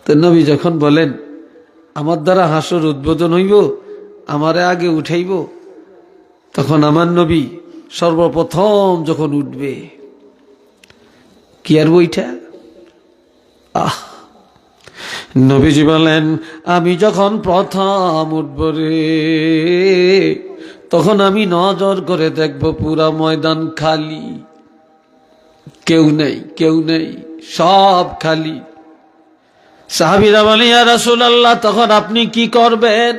তো নবী যখন বলেন আমার দ্বারা হাসর উদ্বোধন হইব, আমারে আগে উঠাইব, তখন আমার নবী সর্বপ্রথম যখন উঠবে, কি আর বইটা নবীজি বলেন আমি যখন প্রথম উঠব রে, তখন আমি নজর করে দেখব পুরা ময়দান খালি, কেউ নেই, কেউ নেই, সব খালি। সাহাবীরা বলে ইয়া রাসূলুল্লাহ তখন আপনি কি করবেন?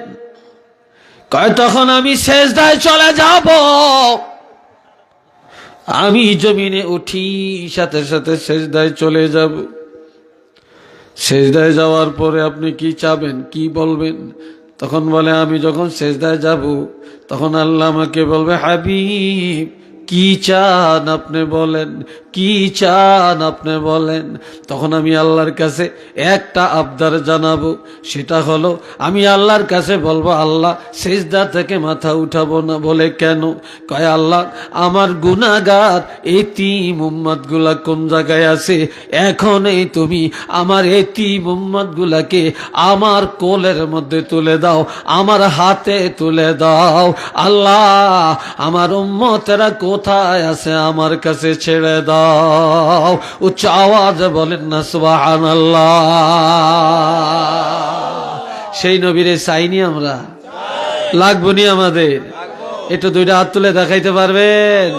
কয় তখন আমি সেজদায় চলে যাব। আমি জমিনে উঠি, সাথে সাথে সেজদায় চলে যাব। সেজদায় যাওয়ার পরে আপনি কি চাবেন, কি বলবেন? তখন বলে আমি যখন সেজদায় যাব তখন আল্লাহ আমাকে বলবে হাবিব কি চান আপনি বলেন, কি চান আপনি বলেন। তখন আমি আল্লাহর কাছে একটা আবদার জানাবো, সেটা হলো আমি আল্লাহর কাছে বলবো আল্লাহ সেজদা থেকে মাথা উঠাবো না। বলে কেন? কয় আল্লাহ আমার গুনাহগার এতিম উম্মত গুলা কোন জায়গায় আছে, এখন এই তুমি আমার এতিম উম্মত গুলাকে আমার কোলের মধ্যে তুলে দাও, আমার হাতে তুলে দাও। আল্লাহ আমার উম্মতেরা কোথায় আছে আমার কাছে ছেড়ে দাও। উচ্চ আওয়াজে বলেন না সুবহানাল্লাহ। সেই নবীরে চাইনি আমরা, লাগবো নি আমাদের? একটু দুইটা হাত তুলে দেখাইতে পারবেন?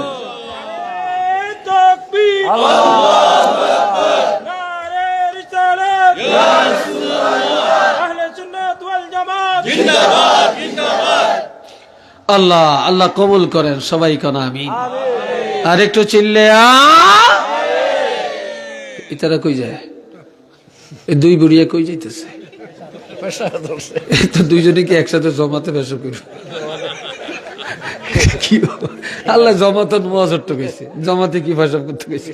আল্লাহ আল্লাহ কবুল করেন সবাই কোন আমিন। আর একটু চিল্লে ইতারা কই যায়? দুই বুড়িয়া কই যাইতেছে? তো দুইজনে কি একসাথে জমাতে বেশ করবে? কি আল্লাহ জমাতন মজর তো গেছে, জমাতে কি ভাষা করতে গেছে?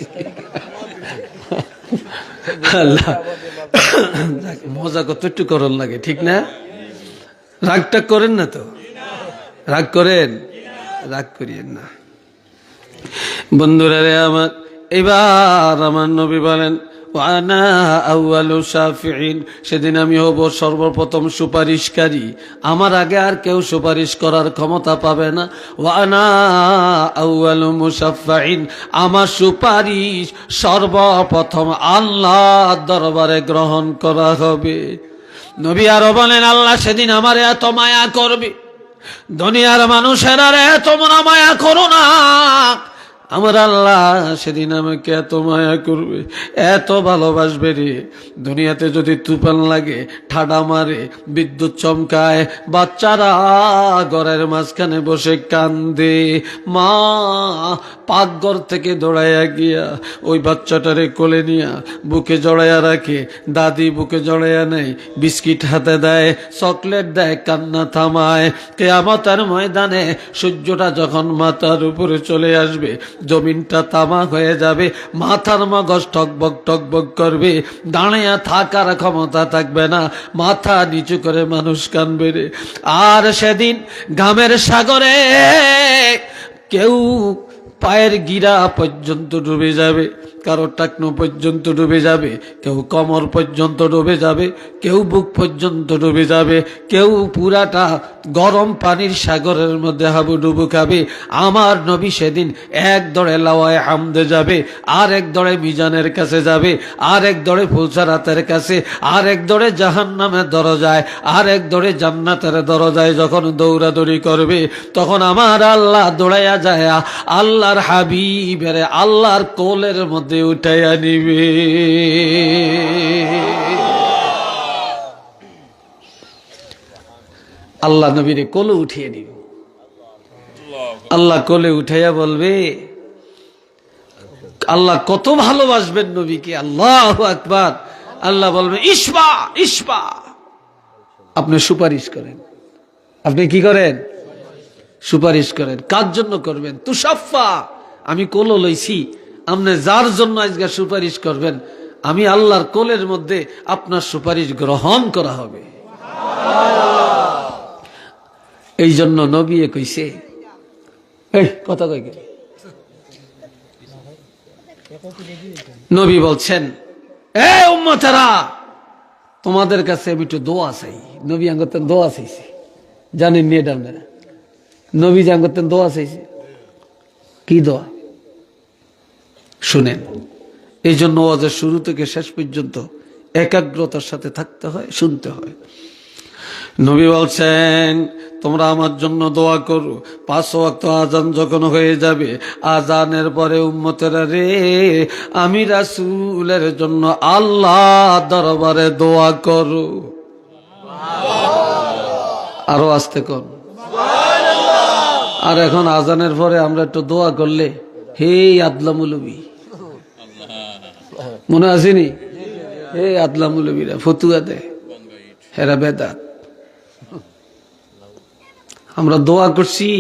আল্লাহ মজা কত একটু করণ লাগে, ঠিক না? রাগটা করেন না তো? রাগ করেন? রাগ করিয়েন না বন্ধুরা রে আমার। এবার আমার নবী বলেন ওয়ানা আউয়ালু শাফিঈন, সেদিন আমি হব সর্বপ্রথম সুপারিশকারী, আমার আগে আর কেউ সুপারিশ করার ক্ষমতা পাবে না। ওয়ানা আউয়ালু মুশাফফাঈন, আমার সুপারিশ সর্বপ্রথম আল্লাহর দরবারে গ্রহণ করা হবে। নবী আরো বলেন আল্লাহ সেদিন আমারে এত মায়া করবে, দুনিয়ার মানুষেরা এত মায়া করো না, আমার আল্লাহ সেদিন আমাকে এত মায়া করবে, এত ভালোবাসবে রে। দুনিয়াতে যদি তুফান লাগে, ঠাডা মারে, বিদ্যুৎ চমকায়, বাচ্চারা ঘরের মাঝখানে বসে কান্দে, মা পাকঘর থেকে দৌড়াইয়া গিয়া ওই বাচ্চাটারে কোলে নিয়া বুকে জড়াইয়া রাখে, দাদি বুকে জড়াইয়া নেয়, বিস্কিট হাতে দেয়, চকলেট দেয়, কান্না থামায়। কিয়ামতের ময়দানে সূর্যটা যখন মাথার উপরে চলে আসবে, জমিনটা তামাক হয়ে যাবে, মাথার মগজ টকবক টকবক করবে, দাঁড়িয়ে থাকার ক্ষমতা থাকবে না, মাথা নিচু করে মানুষ কানবে রে। আর সেদিন ঘামের সাগরে কেউ পায়ের গিরা পর্যন্ত ডুবে যাবে, কারো টাকনো পর্যন্ত ডুবে যাবে, কেউ কোমর পর্যন্ত ডুবে যাবে, কেউ বুক পর্যন্ত ডুবে যাবে, কেউ পুরাটা গরম পানির সাগরের মধ্যে হাবুডুবু খাবে। আমার নবী সেদিন এক দড়ে লাওয়ায়ে হামদে যাবে, আর এক দড়ে মিজানের কাছে যাবে, আর এক দড়ে ফুলসারাতের কাছে, আর এক দড়ে জাহান্নামের দরজায়, আর এক দড়ে জান্নাতের দরজায় যখন দৌড়াদৌড়ি করবে, তখন আমার আল্লাহ দৌড়াইয়া যায় আল্লাহর হাবিবের আল্লাহর কোলের মধ্যে উঠাইয়া নিবে। আল্লাহ নবীরে কোলে উঠিয়ে নিবে। আল্লাহ কোলে উঠাইয়া বলবে, আল্লাহ কত ভালোবাসবেন নবীকে, আল্লাহু আকবার। আল্লাহ বলবে ইসবা ইসবা, আপনি সুপারিশ করেন। আপনি কি করেন? সুপারিশ করেন। কার জন্য করবেন? তুষাফা, আমি কোলে লইছি, আপনি যার জন্য আজকে সুপারিশ করবেন, আমি আল্লাহর কোলের মধ্যে আপনার সুপারিশ গ্রহণ করা হবে। এই জন্য নবী কইছে, এই কথা কই কে? নবী বলছেন এ উম্মতেরা তোমাদের কাছে আমি একটু দোয়া চাই। নবী আঙ্গতেন দোয়া চাইছে, জানেন নি এটা আপনারা? নবী যে আঙ্গতেন দোয়া চাইছে, কি দোয়া শুনেন। এই জন্য ওয়াজের শুরু থেকে শেষ পর্যন্ত একাগ্রতার সাথে থাকতে হয়, শুনতে হয়। নবী বলছেন তোমরা আমার জন্য দোয়া করো, 5 ওয়াক্ত আজান যখন হয়ে যাবে, আজানের পরে উম্মতেরা রে, আমি রাসূলের জন্য আল্লাহ দরবারে দোয়া করো। আরো আস্তে কর। আর এখন আজানের পরে আমরা একটু দোয়া করলে, হে আদলা মৌলবী, মনে আসেনি? হে আদলা মৌলবীরা ফতুয়া দেয়, হেরা বেদাত। আমরা দোয়া করছি,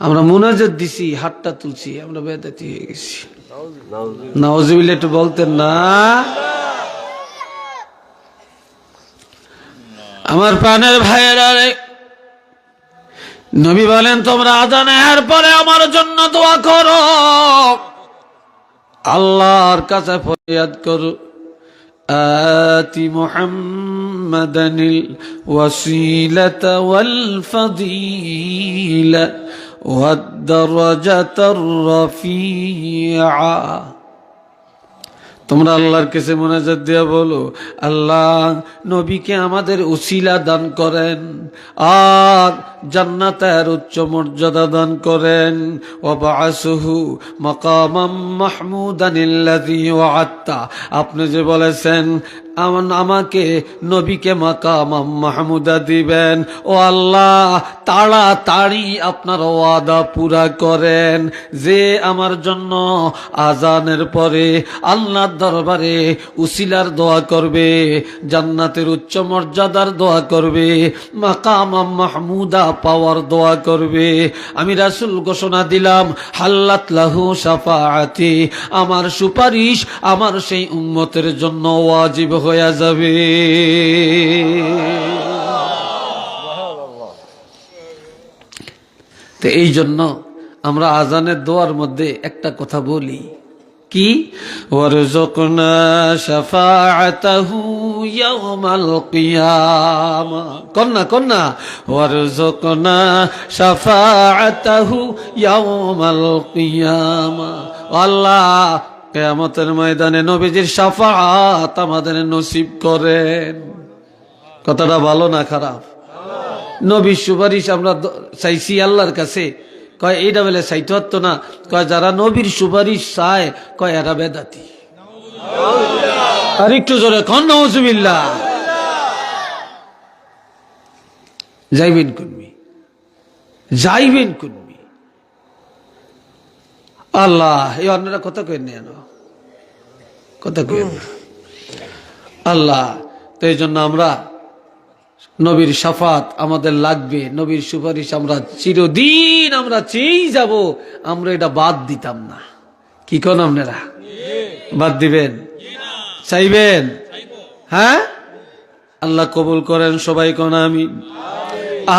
আমরা মুনাজাত দিছি, হাতটা তুলছি, আমরা বেদাতি হয়ে গেছি। নাউজুবিল্লাহ একটু বলতেন না? আমার প্রাণের ভাইয়েরা রে, নবী বলেন তোমরা আজানের পরে আমার জন্য দোয়া করো, আল্লাহর কাছে ফরিয়াদ করো। آتِ محمدًا الوسيلة والفضيلة والدرجة الرفيعة। তোমরা আল্লাহর কাছে মুনাজাত দিয়া বলো, আল্লাহ নবীকে আমাদের উসিলা দান করেন, আর জান্নাতের উচ্চ মর্যাদা দান করেন। ওয়াবআসহু মাকামাম মাহমুদানিল্লাযী ওয়া'আদতা, আপনি যে বলেছেন আমাকে নবীকে মাকামাম মাহমুদা দিবেন, ও আল্লাহ তাড়াতাড়ি আপনার ওয়াদা পুরা করেন যে আমার জন্য আজানের পরে আল্লাহর দরবারে উসিলার দোয়া করবে, জান্নাতের উচ্চ মর্যাদার দোয়া করবে, মাকামাম মাহমুদা পাওয়ার দোয়া করবে। আমি রাসূল ঘোষণা দিলাম, হাল্লাত লাহু শাফাআতি, আমার সুপারিশ আমার সেই উম্মতের জন্য ওয়াজিব হয়ে যাবে। তো এই জন্য আমরা আজানের দোয়ার মধ্যে একটা কথা বলি, কি? ওয়ারযুকনা শাফাআতাহু ইয়াওমাল কিয়ামা, কন্না ওয়ারযুকনা শাফাআতাহু ইয়াওমাল কিয়ামা। আল্লাহ কিয়ামতের ময়দানে নবীজির শাফাআত আমাদের নসিব করেন। কথাটা ভালো না খারাপ? নবীর সুপারিশ আমরা চাইছি আল্লাহর কাছে, কয় এইটা বলে চাইতে পারতো না, কয় যারা নবীর সুপারিশ চায় কয় এরা বেদাতি। আর একটু জোরে কন নাউজুবিল্লাহ। যাইবেন কোনমি আল্লাহ, এই অন্যরা কথা কই নেন, কথা কই আল্লাহ। তো এই জন্য আমরা নবীর শাফাত আমাদের লাগবে, নবীর সুপারিশ আমরা চিরদিন আমরা চেয়েই যাব, আমরা এটা বাদ দিতাম না। কি কোন আপনারা বাদ দিবেন? চাইবেন? হ্যাঁ, আল্লাহ কবুল করেন। সবাই কোন আমিন।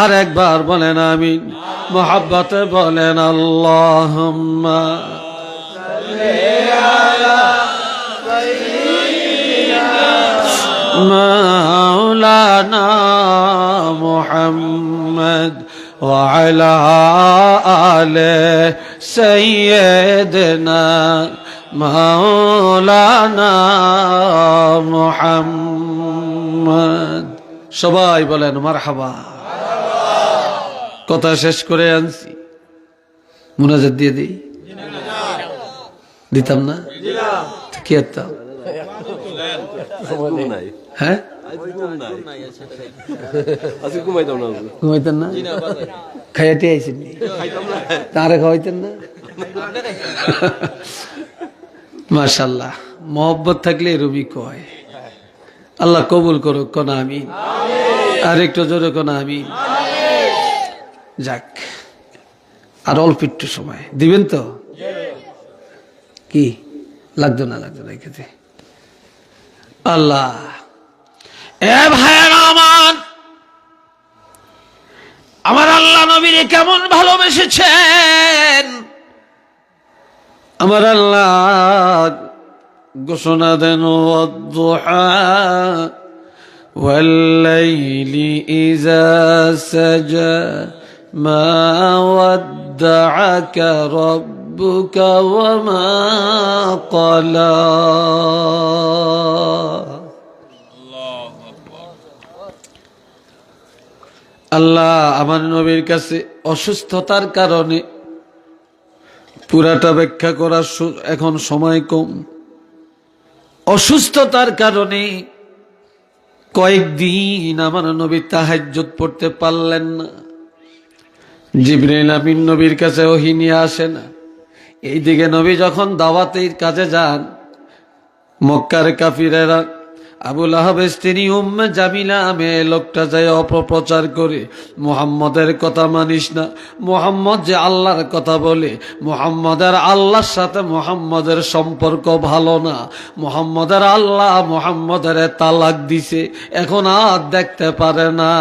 আর একবার বলেন আমিন। মুহাব্বতে বলেন আল্লাহুম্মা মাওলানা মুহাম্মদ ওয়া আলা আলে সাইয়্যিদিনা মাওলানা মুহাম্মদ। সবাই বলেন মারহাবা। কথা শেষ করে আনছি, মুনাজাত দিয়ে দিই, দিতাম না? কি করতাম? হ্যাঁ, ঘুমাইতেন না? খাইয়াতে আইসেন তারে খাওয়াইতেন না? মাশাআল্লাহ, মোহব্বত থাকলে এরকমই কয়। আল্লাহ কবুল করুক, কোন আমিন। আর একটু জোরে কোন আমিন। যাক, আর অল্প একটু সময় দিবেন তো? কি লাগতো না রেখেছে আল্লাহ। এ ভাইয়েরা আমার আল্লাহ নবীরে কেমন ভালোবেসেছেন। আমার আল্লাহ ঘোষণা দেন, ওয়াদ-দুহা والليل إذا سجى ما ودعك ربك وما قلى আল্লাহ আমার নবীর কাছে অসুস্থতার কারণে পুরাটা ব্যাখ্যা করার এখন সময় কম। অসুস্থতার কারণে কয়েকদিন আমার নবী তাহাজ্জুদ পড়তে পারলেন না। জিবরাইল আমিন নবীর কাছে ওহী নিয়ে আসে না। এইদিকে নবী যখন দাওয়াতের কাজে যান, মক্কার কাফিরেরা আবুল আহাবের স্ত্রী উম্মে জামিলা মেয়ে লোকটা যায় অপপ্রচার করে, মুহাম্মদের কথা মানিস না, মুহাম্মদ যে আল্লাহর কথা বলে, মুহাম্মদের আল্লাহর সাথে মুহাম্মদের সম্পর্ক ভালো না, মুহাম্মদের আল্লাহ মুহাম্মদের তালাক দিছে, এখন আর দেখতে পারে না,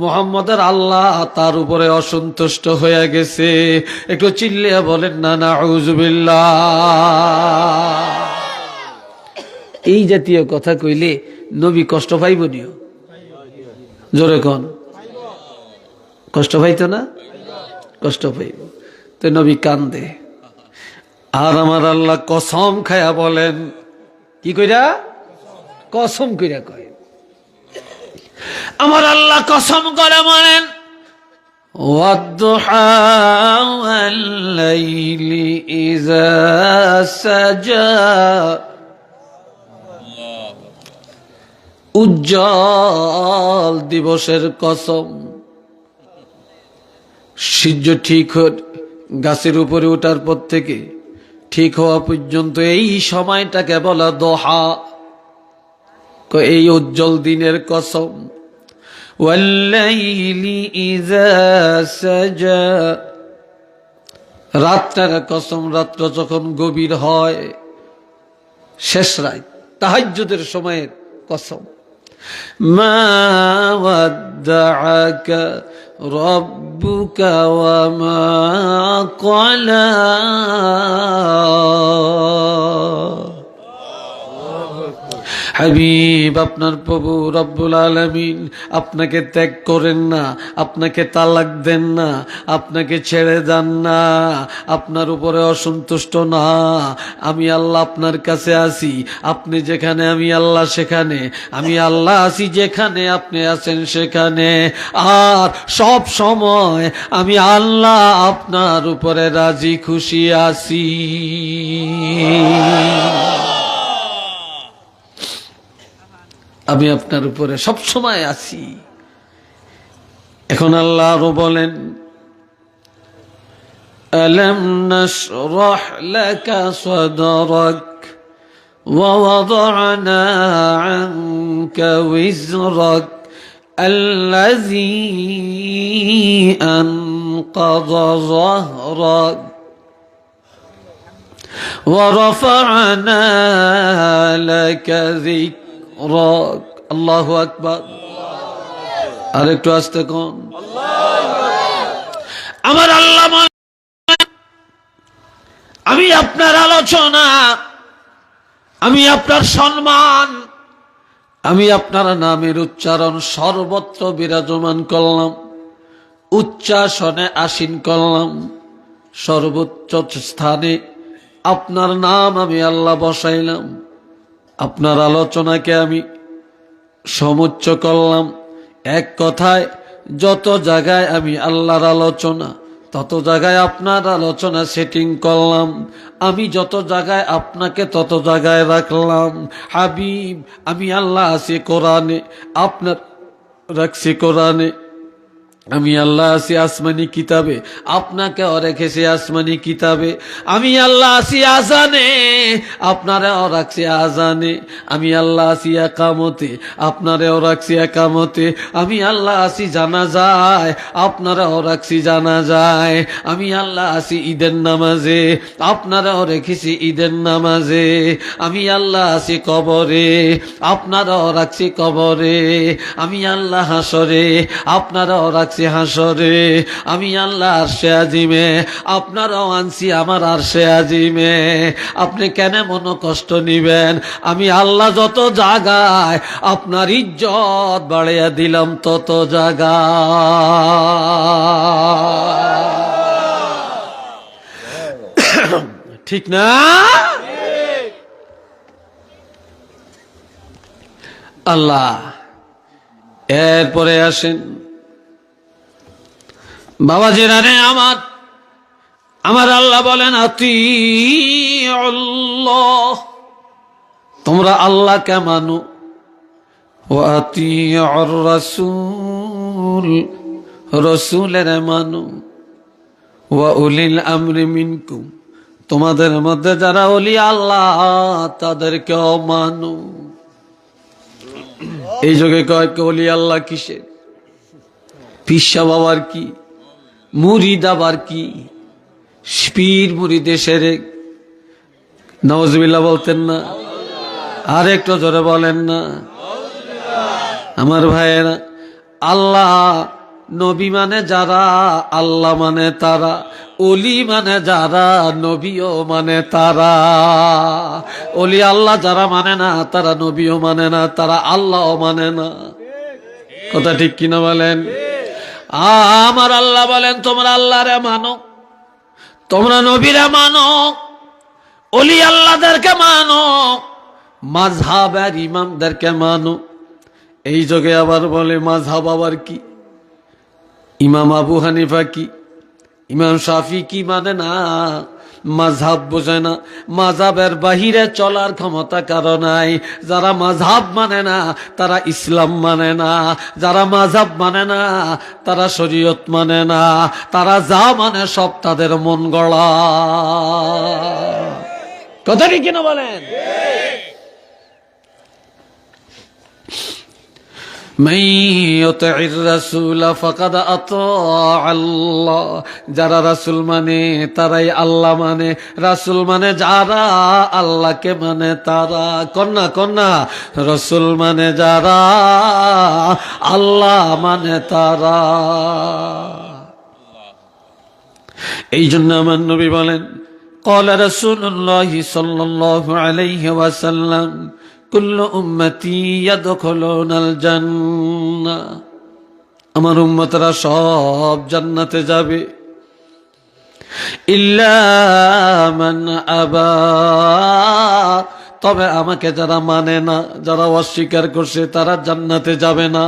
মুহাম্মদের আল্লাহ তার উপরে অসন্তুষ্ট হয়ে গেছে। একটু চিল্লিয়ে বলেন না নাউযুবিল্লাহ। এই জাতীয় কথা কইলে নবী কষ্ট পাইব নিও? জোরে কন, কষ্ট পাইতো না? কষ্ট পাইব। তো নবী কান্দে, আর আমার আল্লাহ কসম খায়া বলেন, কি কইরা? কসম কইরা কয়, আমার আল্লাহ কসম করে বলেন, ওয়াদ-দুহা ওয়াল-লাইলি ইযা সাজা, উজ্জ্বল দিবসের কসম। সূর্য ঠিক গাছের উপরে ওঠার পর থেকে ঠিক হওয়া পর্যন্ত এই সময়টাকে বলা দোহা, এই উজ্জ্বল দিনের কসম। ওয়াল-লাইলি ইযা সাজা, রাতটার কসম, রাত্র যখন গভীর হয়, শেষ রাত, তাহাজ্জুদের সময়ের কসম। মা ওয়াদ্দাআকা রাব্বুকা ওয়া মা ক্বালা, হাবিব আপনার প্রভু রব্বুল আলামিন আপনাকে ত্যাগ করেন না, আপনাকে তালাক দেন না, আপনাকে ছেড়ে দেন না, আপনার উপরে অসন্তুষ্ট না। আমি আল্লাহ আপনার কাছে আসি, আপনি যেখানে আমি আল্লাহ সেখানে, আমি আল্লাহ আসি যেখানে আপনি আছেন সেখানে, আর সব সময় আমি আল্লাহ আপনার উপরে রাজি খুশি আছি। আমি আপনার উপরে সব সময় আছি। এখন আল্লাহ আরো বলেন, আলাম নাশরাহ লাকা সাদরাক ওয়া ওয়াদা'না আনকা ওয়িজরাক আল্লাযী আনকাযা যাহরাক ওয়া রাফা'না লাকা যিকরাক। আল্লাহু আকবার। আর একটু আস্তে কোন, আমার আল্লাহ, আমি আপনার আলোচনা, আমি আপনার সম্মান, আমি আপনার নামের উচ্চারণ সর্বত্র বিরাজমান করলাম, উচ্চাসনে আসীন করলাম, সর্বোচ্চ স্থানে আপনার নাম আমি আল্লাহ বসাইলাম, আপনার আলোচনাকে আমি সমুচ্চ করলাম। এক কথায় যত জায়গায় আমি আল্লাহর আলোচনা, তত জায়গায় আপনার আলোচনা সেটিং করলাম। আমি যত জায়গায় আপনাকে তত জায়গায় রাখলাম। হাবিব আমি আল্লাহ আছি কোরআনে, আপনার রাখছি কোরআনে। আমি আল্লাহ আছি আসমানি কিতাবে, আপনাকেও রেখেছি আসমানি কিতাবে। আমি আল্লাহ আছি আজানে, আপনারাও রাখছি আজানে। আমি আল্লাহ আছি একামতে, আপনারাও রাখছি একামতে। আমি আল্লাহ আছি জানাজায়, আপনারাও রাখছি জানাজায়। আমি আল্লাহ আছি ঈদের নামাজে, আপনারাও রেখেছি ঈদের নামাজে। আমি আল্লাহ আছি কবরে, আপনারাও রাখছি কবরে। আমি আল্লাহ হাসরে, আপনারাও রাখছি রাখছি হাসরে, আমি আল্লাহ আরশে আজিমে, আপনারাও আনছি আমার আরশে আজিমে। আপনি কেন মনো কষ্ট নিবেন? আমি আল্লাহ যত জায়গায় আপনার ইজ্জত বাড়িয়ে দিলাম তত জায়গা। ঠিক না? আল্লাহ এরপরে আসেন বাবাজিরা রে আমার, আমার আল্লাহ বলেন আতিউল্লাহ, তোমরা আল্লাহকে মানো, ওয়া আতিউর রাসূল, রাসূলের মানো, ওয়া উলিল আমরি মিনকুম, তোমাদের মধ্যে যারা ওলি আল্লাহ তাদেরকেও মানো। এই যুগে কয় ওলি আল্লাহ কিসের? পিসা বাবার কি, মুরিদ আবার কি, পীর মুরিদে সেরেক। নাউজুবিল্লাহ বলতেন না? আর একটু জোরে বলেন না? আমার ভাইয়েরা, আল্লাহ নবী মানে যারা, আল্লাহ মানে তারা, ওলি মানে যারা, নবীও মানে তারা। ওলি আল্লাহ যারা মানে না তারা নবীও মানে না, তারা আল্লাহও মানে না। কথা ঠিক কিনা বলেন? আমার আল্লাহ বলেন তোমরা আল্লাহরে মানো, তোমরা নবীরে মানো, ওলি আল্লাহদেরকে মানো, মাযহাবের ইমামদেরকে মানো। এই যুগে আবার বলে মাযহাব আবার কি? ইমাম আবু হানিফা কি, ইমাম শাফি কি মানে না, মাযহাব বোঝে না। মাযহাবের বাহিরে চলার ক্ষমতা কারো নাই। যারা মাযহাব মানে না তারা ইসলাম মানে না, যারা মাযহাব মানে না তারা শরীয়ত মানে না, তারা যা মানে সব তাদের মন গড়া। কথা কি কিনা বলেন? যারা রাসূল মানে তারাই আল্লাহ মানে, রাসূল মানে যারা আল্লাহকে মানে তারা। কন্যা কন্যা, রাসূল মানে যারা আল্লাহ মানে তারা। এই জন্য আমার নবী বলেন قال رسول الله صلى الله عليه وسلم كل উম্মতি ইয়াদখুলুনাল জান্নাহ, আমার উম্মতরা সব জান্নাতে যাবে, ইল্লা মান আবা, তবে আমাকে যারা মানে না, যারা অস্বীকার করছে তারা জান্নাতে যাবে না।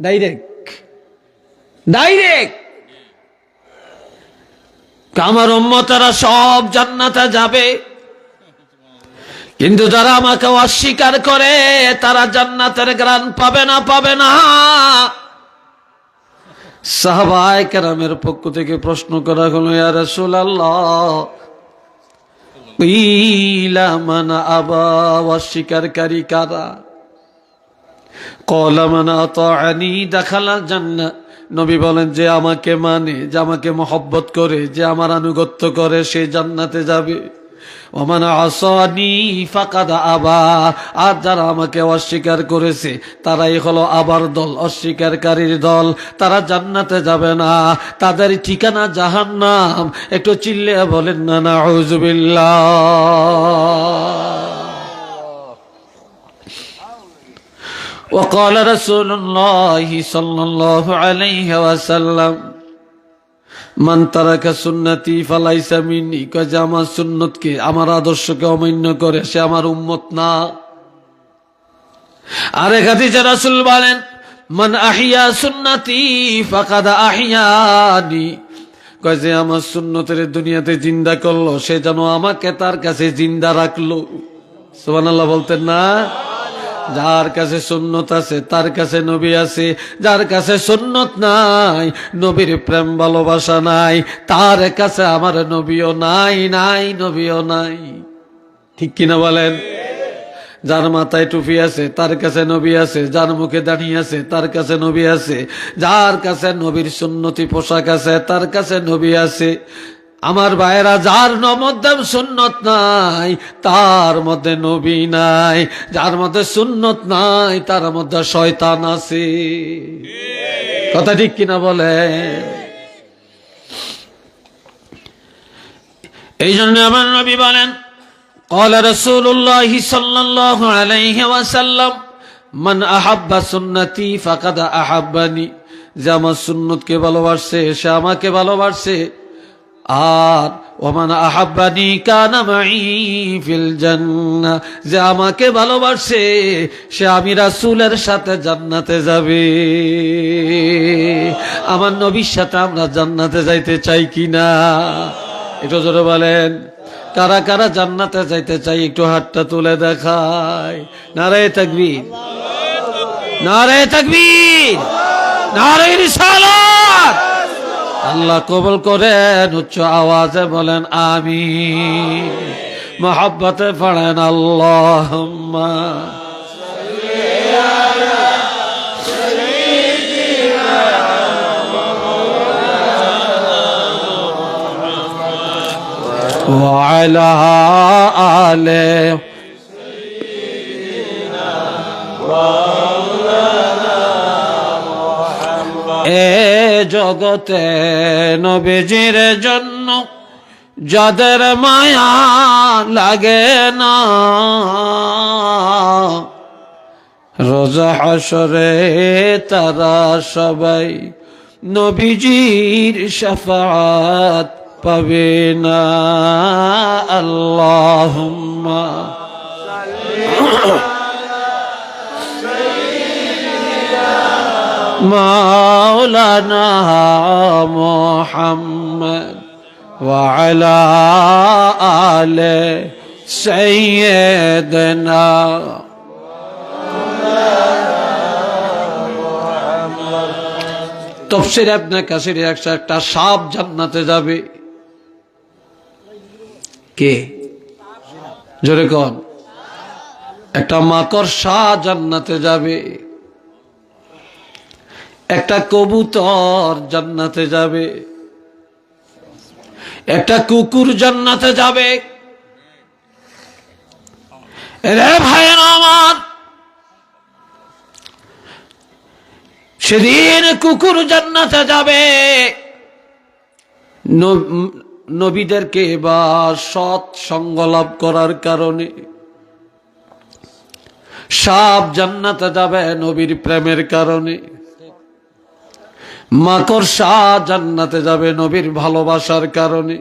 ডাইরেক্ট ডাইরেক্ট আমার উম্মতরা সব জান্নাতে যাবে, কিন্তু যারা আমাকে অস্বীকার করে তারা জান্নাতের গ্রাণ পাবে না, পাবে না। সাহাবায়ে কেরামের পক্ষ থেকে প্রশ্ন করা হলো, ইয়া রাসূলুল্লাহ কিলা মান আবা, অস্বীকারী কারা? ক্বালা মান আতাআনি দাখালাল জান্নাহ, নবী বলেন যে আমাকে মানে, যে আমাকে মহব্বত করে, যে আমার আনুগত্য করে সে জান্নাতে যাবে। ওমান আসানি ফাকাদ আবা, আর যারা আমাকে অস্বীকার করেছে তারাই হলো আবার দল, অস্বীকারীর দল, তারা জান্নাতে যাবে না, তাদের ঠিকানা জাহান্নাম। একটু চিল্লিয়ে বলেন না নাউযুবিল্লাহ। وقال رسول الله صلى الله عليه وسلم মান তারাকা সুন্নতি ফালাইসা মিন্নি, কয় যে আমার সুন্নতকে, আমার আদর্শকে অমান্য করে সে আমার উম্মত না। আরেক হাদিসে রাসূল বলেন মান আহিয়া সুন্নতি ফাকাদ আহিয়ানি, কয় যে আমার সুন্নতের দুনিয়াতে জিন্দা করলো সে যেন আমাকে তার কাছে জিন্দা রাখলো। সুবহানাল্লাহ বলতেন না? যার কাছে সুন্নত আছে তার কাছে নবী আছে, যার কাছে সুন্নত নাই, নবীর প্রেম ভালোবাসা নাই, তার কাছে আমার নবীও নাই, নাই নবীও নাই। ঠিক কিনা বলেন? যার মাথায় টুপি আছে তার কাছে নবী আছে, যার মুখে দাড়ি আছে তার কাছে নবী আছে, যার কাছে নবীর সুন্নতি পোশাক আছে তার কাছে নবী আছে। আমার ভাইয়েরা, যার মধ্যে সুন্নত নাই তার মধ্যে নবী নাই, যার মধ্যে সুন্নত নাই তার মধ্যে শয়তান আছে। কথা ঠিক কিনা বলে? এই জন্য আমার নবী বলেন, قال رسول الله صلى الله عليه وسلم من احب سنتي فقد احبني, যে আমার সুন্নতকে ভালোবাসে সে আমাকে ভালোবাসে। আর ওমান আহাব্বানি কানা মাই ফিল জান্নাহ, যে আমাকে ভালোবাসে সে আমি রাসূলের সাথে জান্নাতে যাবে। আমার নবীর সাথে আমরা জান্নাতে যাইতে চাই কিনা? একটু জোরে বলেন, কারা কারা জান্নাতে যাইতে চাই? একটু হাতটা তুলে দেখায়। নারায়ে তাকবীর, নারায়ে তাকবীর, নারায়ে রিসালাত। আল্লাহ কবুল করেন। উচ্চ আওয়াজে বলেন আমিন। মহব্বতে পড়েন আল্লাহুম্মা ওয়া আলা আলে এ জগতে নবীজির জন্য যাদের মায়া লাগে না, রোজ হাসরে তারা সবাই নবীজির শাফাআত পাবে না। আল্লাহুম্মা মাওলানা মুহাম্মদ ওয়া আলা আলে সাইয়্যিদিনা। তাফসীর ইবনে কাসির একটা সাপ জান্নাতে যাবে। কে? জোরে কোন? একটা মাকড়সা জান্নাতে যাবে, একটা কবুতর জান্নাতে যাবে, একটা কুকুর জান্নাতে যাবে। রে ভাইয়েরা আমার, সেদিন কুকুর জান্নাতে যাবে, নবীদেরকে বা সৎ সঙ্গ লাভ করার কারণে। সাপ জান্নাতে যাবে নবীর প্রেমের কারণে। মাকড়সা জান্নাতে যাবে নবীর ভালোবাসার কারণে।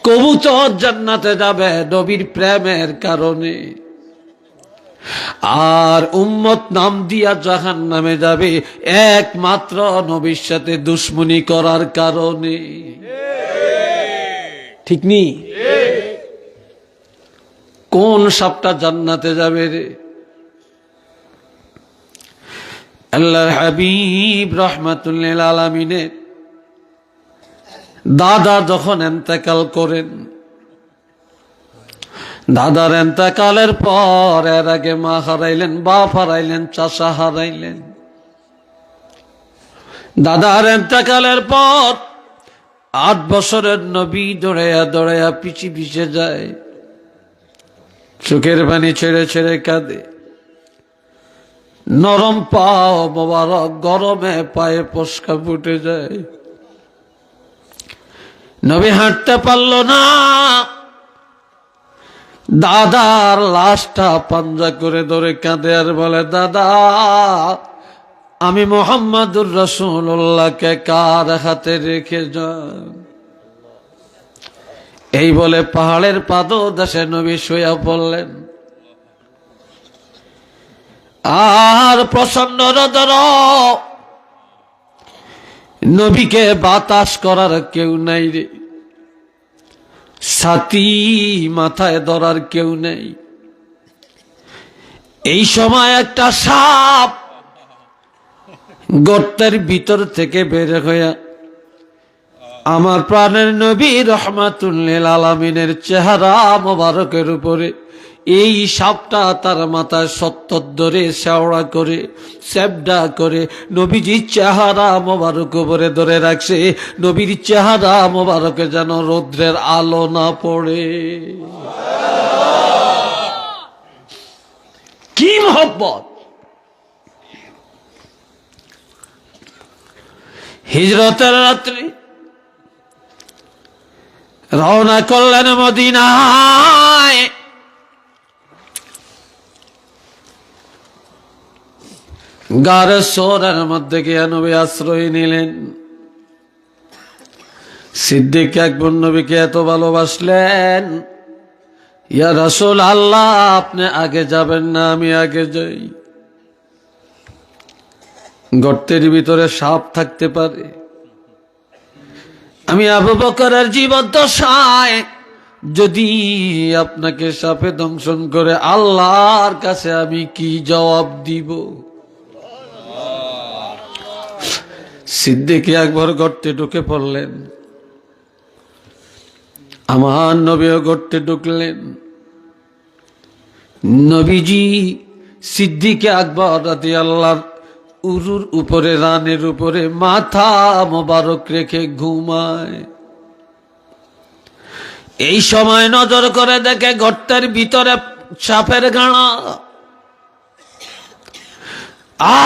কবুতর জান্নাতে যাবে নবীর প্রেমের কারণে। আর উম্মত নাম দিয়া জাহান্নামে যাবে একমাত্র নবীর সাথে দুশমনি করার কারণে। ঠিক নি? কোন সাপটা জান্নাতে যাবে রে? আল্লাহর হাবিব রাহমাতুল্লিল আলামিনের দাদা যখন ইন্তেকাল করেন, দাদার ইন্তেকালের পর এর আগে মা হারাইলেন, বাপ হারাইলেন, চাচা হারাইলেন। দাদার ইন্তেকালের পর 8 বছরের নবী দৌড়াইয়া দৌড়াইয়া পিছে পিছে যায়, চোখের পানি ছেড়ে ছেড়ে কাঁদে। নরম পাও মোবারক, গরমে পায়ে পশকা ফুটে যায়। নবী হাঁটতে পারল না, দাদার লাশটা পাঞ্জা করে ধরে কাঁদে আর বলে, দাদা আমি মুহাম্মাদুর রাসূলুল্লাহকে কার হাতে রেখে যান? এই বলে পাহাড়ের পাদদেশে নবী শুয়ে পড়লেন। আর প্রচন্ড রোদ, নবীকে বাতাস করার কেউ নাই রে, ছাতি মাথায় ধরার কেউ নেই। এই সময় একটা সাপ গর্তের ভিতর থেকে বের হইয়া আমার প্রাণের নবী রাহমাতুল লিল আলামিনের চেহারা মোবারকের উপরে এই সাপটা তার মাথায় সত্তর ধরে শেওড়া করে স্যাবডা করে নবীজির চেহারা মোবারক উপরে ধরে রাখছে, নবীর চেহারা মোবারকে যেন রৌদ্রের আলো না পড়ে। কি মহব্বত! হিজরতের রাত্রি রওনা করলেন মদিনায়। গারে সোরের মধ্যে গিয়ে নবী আশ্রয় নিলেন। সিদ্দিক আকবর নবীকে এত ভালোবাসলেন, ইয়া রাসূল আল্লাহ, আপনি আগে যাবেন না আমি আগে যাই? গর্তের ভিতরে সাপ থাকতে পারে, আমি আবু বকরের জীবদ্দশায় যদি আপনাকে সাপে দংশন করে আল্লাহর কাছে আমি কি জবাব দিব? সিদ্দিক আকবর গর্তে ঢুকে পড়লেন, আমার নবীও গর্তে ঢুকলেন। নবীজি সিদ্দিক আকবর রাদিয়াল্লাহু উরুর উপরে, রানের উপরে মাথা মোবারক রেখে ঘুমায়। এই সময় নজর করে দেখে গর্তের ভিতরে সাপের গাঁড়া,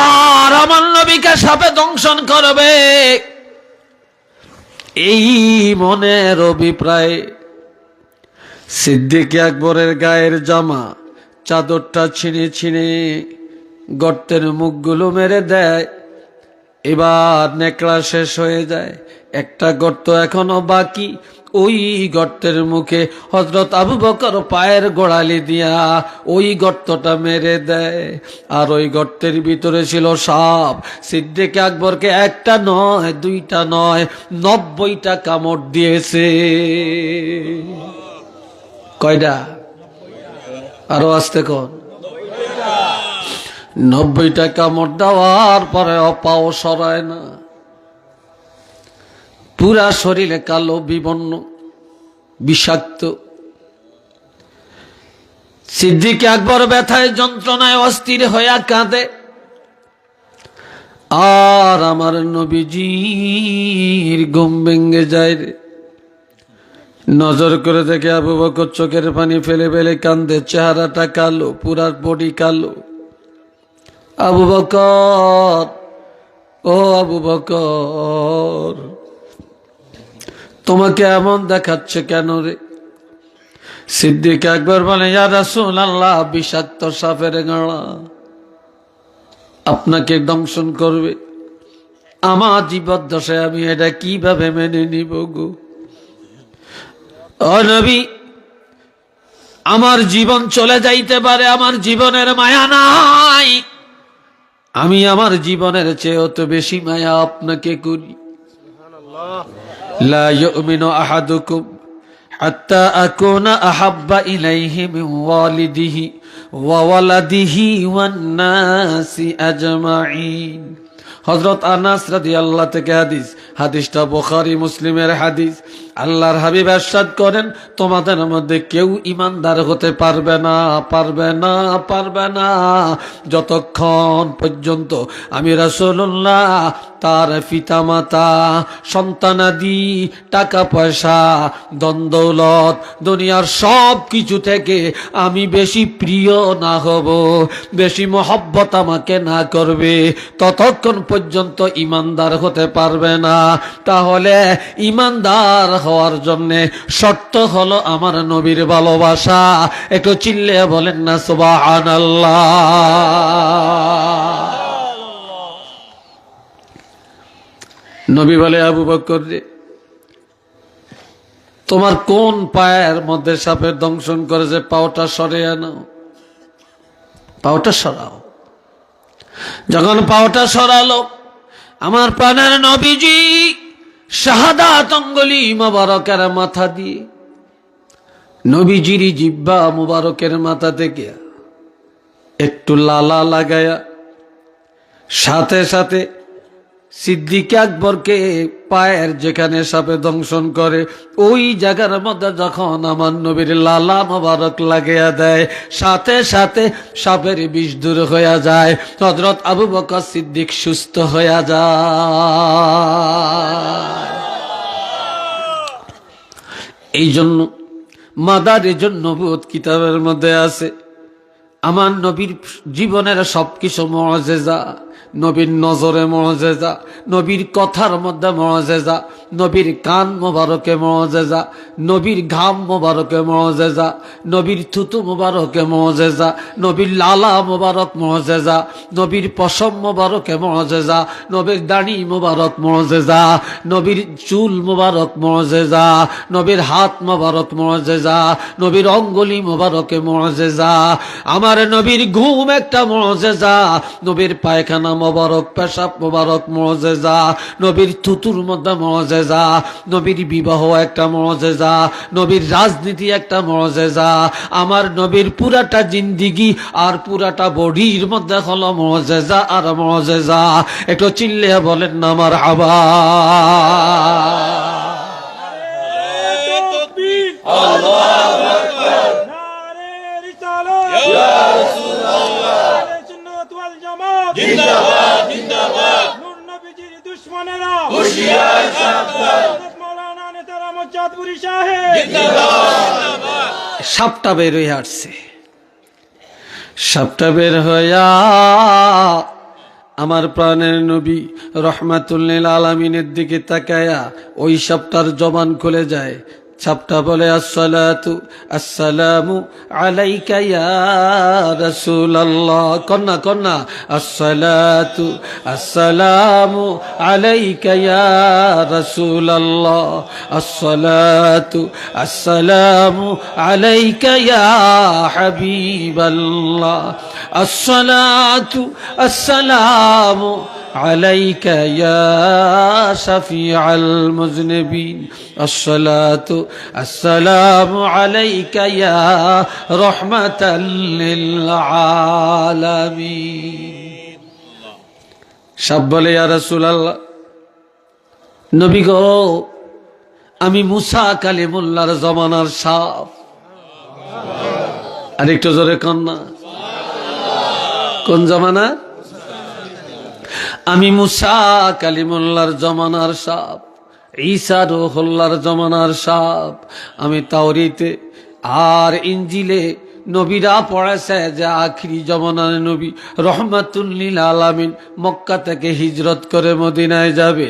আর আমার নবীকে সাপে দংশন করবে এই মনের অভিপ্রায় সিদ্দিক আকবরের গায়ের জামা চাদরটা ছিঁড়ে ছিঁড়ে গর্তের মুখগুলো মেরে দেয়। এবার নেকড়া শেষ হয়ে যায়, একটা গর্ত এখনো বাকি। ওই গর্তের মুখে হযরত আবু বকর পায়ের গোড়ালি দিয়া ওই গর্তটা মেরে দেয়। আর ওই গর্তের ভিতরে ছিল সাপ। সিদ্দিক আকবরকে একটা নয়, দুইটা নয়, 90টা কামড় দিয়েছে। কয়টা? আরো আসতে কর। 90টা কামড় দেওয়ার পরে পাও সরায় না, পুরা শরীরে কালো বিবর্ণ বিষাক্ত। সিদ্দিক আকবর ব্যথায় যন্ত্রণায় অস্থির হইয়া কাঁদে। আর আমার নবীজির ঘুম ভেঙে যায় রে। নজর করে দেখে আবু বকর চোখের পানি ফেলে ফেলে কান্দে, চেহারাটা কালো, পুরা বডি কালো। আবু বকর, ও আবু বকর, তোমাকে এমন দেখাচ্ছে কেন রে? সিদ্দিক আকবর বলে, ইয়া রাসূলুল্লাহ, বিষাক্ত সাপের গাঁড়া আপনাকে দংশন করবে। আমার জীবদ্দশায় আমি এটা কিভাবে মেনে নিব গো? ও নবী, আমার জীবন চলে যাইতে পারে, আমার জীবনের মায়া নাই, আমি আমার জীবনের চেয়েও তো বেশি মায়া আপনাকে করি। লা ইউমিনু আহাদুকুম হাত্তা আকুনা আহাব্বা ইলাইহি মিন ওয়ালিদিহি ওয়া ওয়ালাদিহি ওয়ান নাসি আজমাইন। হযরত আনাস রাদিয়াল্লাহু থেকে হাদিস, হাদিসটা বুখারী মুসলিমের হাদিস। আল্লাহর হাবিব ইরশাদ করেন, তোমাদের মধ্যে কেউ ঈমানদার হতে পারবে না, পারবে না, পারবে না যতক্ষণ পর্যন্ত আমি রাসূলুল্লাহ তার পিতামাতা, সন্তানাদি, টাকা পয়সা, ধন দৌলত, দুনিয়ার সব কিছু থেকে আমি বেশি প্রিয় না হব, বেশি মহব্বত আমাকে না করবে, ততক্ষণ পর্যন্ত ঈমানদার হতে পারবে না। তাহলে ঈমানদার হওয়ার জন্যে শর্ত হলো আমার নবীর ভালোবাসা। একটু চিল্লিয়ে বলেন না সুবহানাল্লাহ। নবী বলে, আবু বকর রে, তোমার কোন পায়ের মধ্যে সাপের দংশন করেছে? পাওটা সরে আনো, পাওটা সরাও। যখন পাওটা সরালো, আমার প্রাণের নবীজি শাহাদাত অঙ্গুলি মুবারকের মাথা দিয়ে নবীজির জিহ্বা মুবারকের মাথা থেকে একটু লালা লাগায়া সাথে সাথে সিদ্দিক আকবরকে পায়ের যেখানে সাপে দংশন করে ওই জায়গার মধ্যে যখন আমার নবীর লালা মোবারক লাগিয়ে দেয়, সাথে সাথে সাপের বিষ দূর হয়ে যায়, হযরত আবু বকর সিদ্দিক সুস্থ হয়ে যায়। এই জন্য মাদারিজুন নবুয়ত কিতাবের মধ্যে আছে আমার নবীর জীবনের সবকিছু মুআজিজা, নবীর নজরে মুআজিজা, নবীর কথার মধ্যে মুআজিজা, নবীর কান মোবারকে মুআজিজা, নবীর ঘাম মোবারকে মুআজিজা, নবীর থুতু মোবারকে মুআজিজা, নবীর লালা মোবারক মুআজিজা, নবীর পশম মোবারকে মুআজিজা, নবীর দাড়ি মোবারক মুআজিজা, নবীর চুল মোবারক মুআজিজা, নবীর হাত মোবারক মুআজিজা, নবীর অঙ্গুলি মোবারকে মুআজিজা, আমার নবীর ঘুম একটা মুআজিজা, নবীর পায়খানা মোবারক, পেশাব মোবারক মুআজিজা, নবীর থুতুর মধ্যে মুআজিজা, নবীর বিবাহ একটা মুআজিজা, নবীর রাজনীতি একটা মুআজিজা, আমার নবীর পুরাটা জিন্দিগি আর পুরাটা বডির মধ্যে হলো মুআজিজা আর মুআজিজা। একটু চিল্লিয়ে বলেন না মারহাবা। সাপটা বের হয়ে আসছে, সাপটা বের হইয়া আমার প্রাণের নবী রহমাতুল লিল আলামিনের দিকে তাকায়া ওই সাপটার জবান খুলে যায়। সাপটা বলে আসসালাতু আসসালামু আলাইকা ইয়া রাসূলুল্লাহ। কন্যা কন্যা আসসালাতু আসসালামু আলাইকা ইয়া রাসূলুল্লাহ, আসসালাতু আসসালামু আলাইকা ইয়া হাবিবাল্লাহ, আসসালাতু আসসালামু আলাইকা ইয়া শাফিআল মুযনিবিন, আসসালাতু আসসালামু আলাইকা ইয়া রাহমাতাল লিল আলামিন। সাপ বলে ইয়া রাসূলুল্লাহ, নবী গো আমি মুসা কালিমুল্লাহর জমানার সাপ। আর একটু জোরে কন্যা, কোন জমানা? আমি মুসা কালিমুল্লাহর জমানার সাপ, ঈসা রূহুল্লাহর জমানার সাপ। আমি তাওরীতে আর ইনজিলে নবীরা পড়েছে যে আখিরি জমানার নবী রহমাতুল লিল আলামিন মক্কা থেকে হিজরত করে মদিনায় যাবে।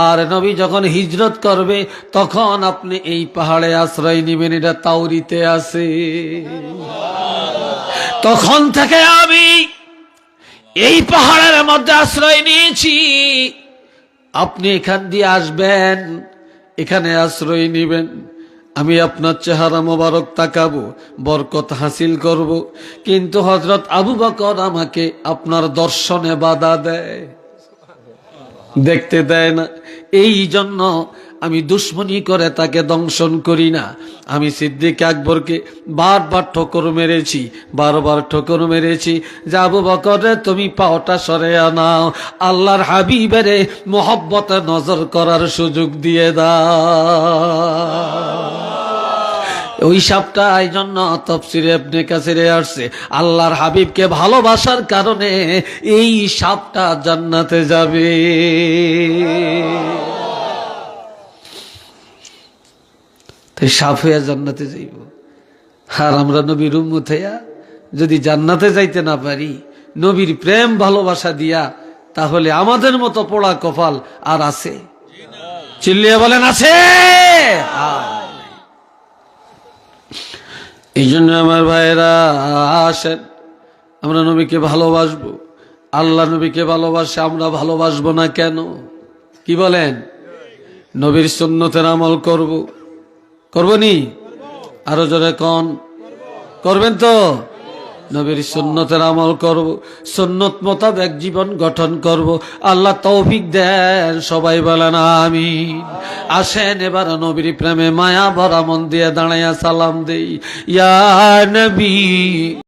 আর নবী যখন হিজরত করবে তখন আপনি এই পাহাড়ে আশ্রয় নেবেন, এটা তাওরীতে আছে। তখন থেকে আমি এই পাহাড়ের মধ্যে আশ্রয় নিয়েছি, আপনি এখান দিয়ে আসবেন, এখানে আশ্রয় নেবেন, আমি আপনার চেহারা মোবারক তাকাবো, বরকত হাসিল করব। কিন্তু হযরত আবু বকর আমাকে আপনার দর্শনে বাধা দেয়, দেখতে দেয় না। এই জন্য আমি দুশ্মনী করে তাকে দংশন করি না। আমি সিদ্দিক আকবরকে বারবার ঠোকর মেরেছি, বারবার ঠোকর মেরেছি যে আবু বকর রে তুমি পাওটা সরে আনাও, আল্লাহর হাবিবের মোহব্বতে নজর করার সুযোগ দিয়ে দাও। ওই সাপটা এই জন্য তাফসীরে ইবনে কাসিরে আসছে, আল্লাহর হাবিবকে ভালোবাসার কারণে এই সাপটা জান্নাতে যাবে। তাই সাপ হইয়া জান্নাতে যাইব। আর আমরা নবীর উম্মত হইয়া যদি জান্নাতে যাইতে না পারি নবীর প্রেম ভালোবাসা দিয়া, তাহলে আমাদের মতো পোড়া কপাল আর আছে? চিল্লিয়ে বলেন আছে? এই জন্য আমার ভাইরা আসেন, আমরা নবীকে ভালোবাসবো। আল্লাহ নবীকে ভালোবাসে, আমরা ভালোবাসবো না কেন? কি বলেন? নবীর সুন্নতের আমল করব, করবনি? আরো জোরে কোন করবেন তো? নবীর সুন্নতের আমল করব, সুন্নত মোতাবেক জীবন গঠন করব। আল্লাহ তৌফিক দেন, সবাই বলেন আমিন। আসেন এবার নবীর প্রেমে মায়া ভরা মন দিয়ে দাঁড়াইয়া সালাম দেই, ইয়া নবী।